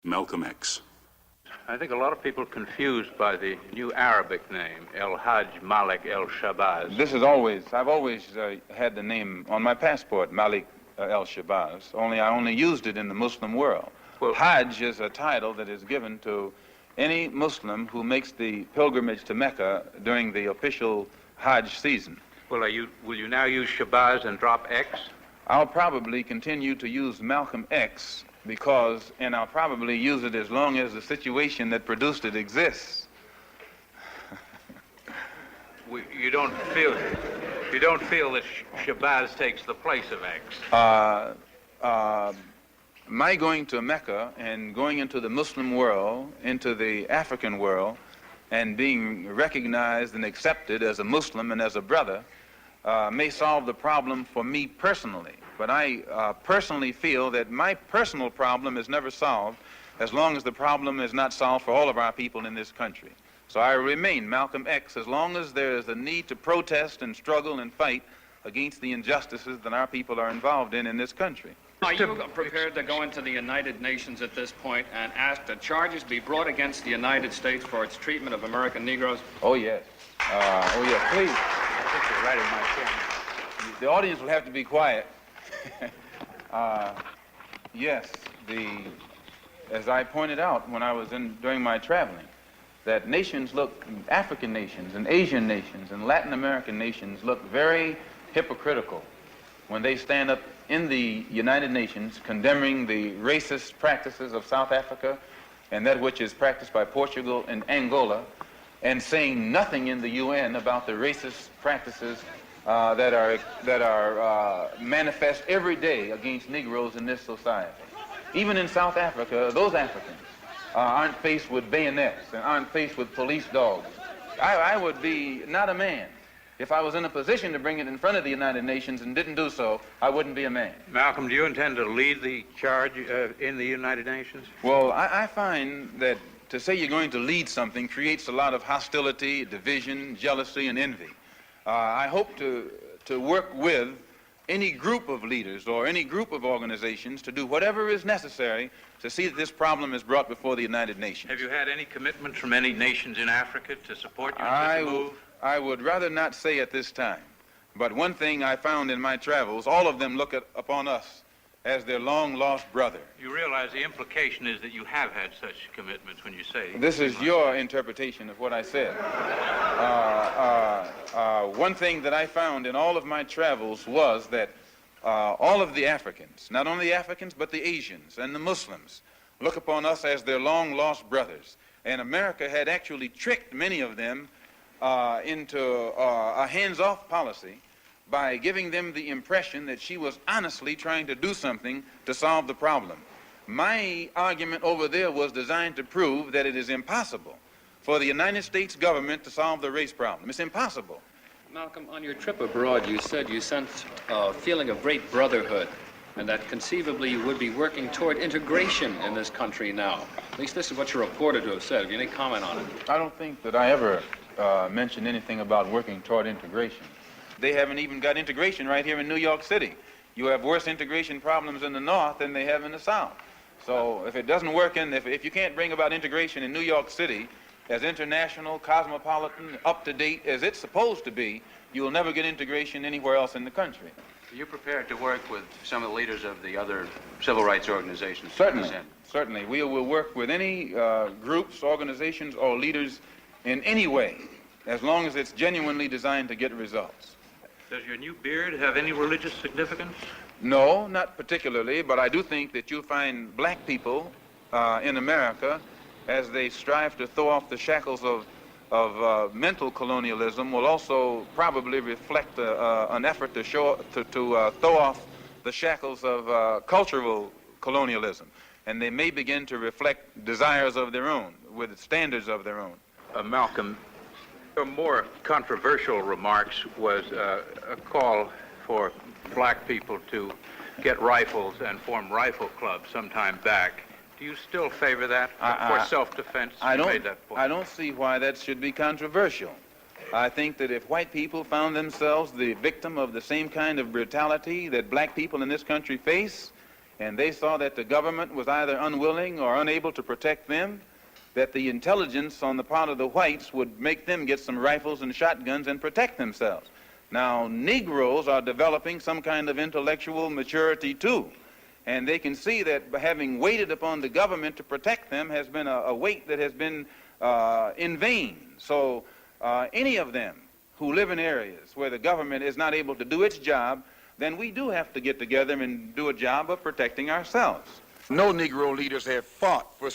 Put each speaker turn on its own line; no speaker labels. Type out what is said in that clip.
Malcolm X.
I think a lot of people are confused by the new Arabic name, El Hajj Malik El Shabazz.
I've always had the name on my passport, Malik El Shabazz, I only used it in the Muslim world.
Well,
Hajj is a title that is given to any Muslim who makes the pilgrimage to Mecca during the official Hajj season.
Well, will you now use Shabazz and drop X?
I'll probably continue to use Malcolm X and I'll probably use it as long as the situation that produced it exists.
You don't feel that Shabazz takes the place of X?
My going to Mecca and going into the Muslim world, into the African world, and being recognized and accepted as a Muslim and as a brother may solve the problem for me personally. But I personally feel that my personal problem is never solved as long as the problem is not solved for all of our people in this country. So I remain Malcolm X as long as there is a need to protest and struggle and fight against the injustices that our people are involved in this country.
Are you prepared to go into the United Nations at this point and ask that charges be brought against the United States for its treatment of American Negroes?
Oh, yes. Please.
I think you're right in my opinion.
The audience will have to be quiet. Yes, as I pointed out when I was during my traveling, that African nations and Asian nations and Latin American nations look very hypocritical when they stand up in the United Nations condemning the racist practices of South Africa and that which is practiced by Portugal and Angola, and saying nothing in the UN about the racist practices that are manifest every day against Negroes in this society. Even in South Africa, those Africans aren't faced with bayonets and aren't faced with police dogs. I would be not a man. If I was in a position to bring it in front of the United Nations and didn't do so, I wouldn't be a man.
Malcolm, do you intend to lead the charge in the United Nations?
Well, I find that to say you're going to lead something creates a lot of hostility, division, jealousy, and envy. I hope to work with any group of leaders or any group of organizations to do whatever is necessary to see that this problem is brought before the United Nations.
Have you had any commitments from any nations in Africa to support you in such a move?
I would rather not say at this time. But one thing I found in my travels, all of them look upon us as their long-lost brother.
You realize the implication is that you have had such commitments when you say...
This is your interpretation of what I said. One thing that I found in all of my travels was that all of the Africans, not only the Africans, but the Asians and the Muslims, look upon us as their long-lost brothers. And America had actually tricked many of them into a hands-off policy by giving them the impression that she was honestly trying to do something to solve the problem. My argument over there was designed to prove that it is impossible for the United States government to solve the race problem. It's impossible.
Malcolm, on your trip abroad, you said you sensed a feeling of great brotherhood and that conceivably you would be working toward integration in this country now. At least this is what you're reported to have said. Have you any comment on it?
I don't think that I ever mentioned anything about working toward integration. They haven't even got integration right here in New York City. You have worse integration problems in the North than they have in the South. So if it doesn't work if you can't bring about integration in New York City as international, cosmopolitan, up-to-date as it's supposed to be, you will never get integration anywhere else in the country.
Are you prepared to work with some of the leaders of the other civil rights organizations?
Certainly. We will work with any groups, organizations, or leaders in any way, as long as it's genuinely designed to get results.
Does your new beard have any religious significance?
No, not particularly, but I do think that you'll find black people in America, as they strive to throw off the shackles of mental colonialism, will also probably reflect an effort to throw off the shackles of cultural colonialism. And they may begin to reflect desires of their own, with standards of their own.
Malcolm, your more controversial remarks was a call for black people to get rifles and form rifle clubs sometime back. Do you still favor that for self-defense?
I don't see why that should be controversial. I think that if white people found themselves the victim of the same kind of brutality that black people in this country face, and they saw that the government was either unwilling or unable to protect them, that the intelligence on the part of the whites would make them get some rifles and shotguns and protect themselves. Now, Negroes are developing some kind of intellectual maturity too, and they can see that having waited upon the government to protect them has been a wait that has been in vain. So any of them who live in areas where the government is not able to do its job, then we do have to get together and do a job of protecting ourselves.
No Negro leaders have fought for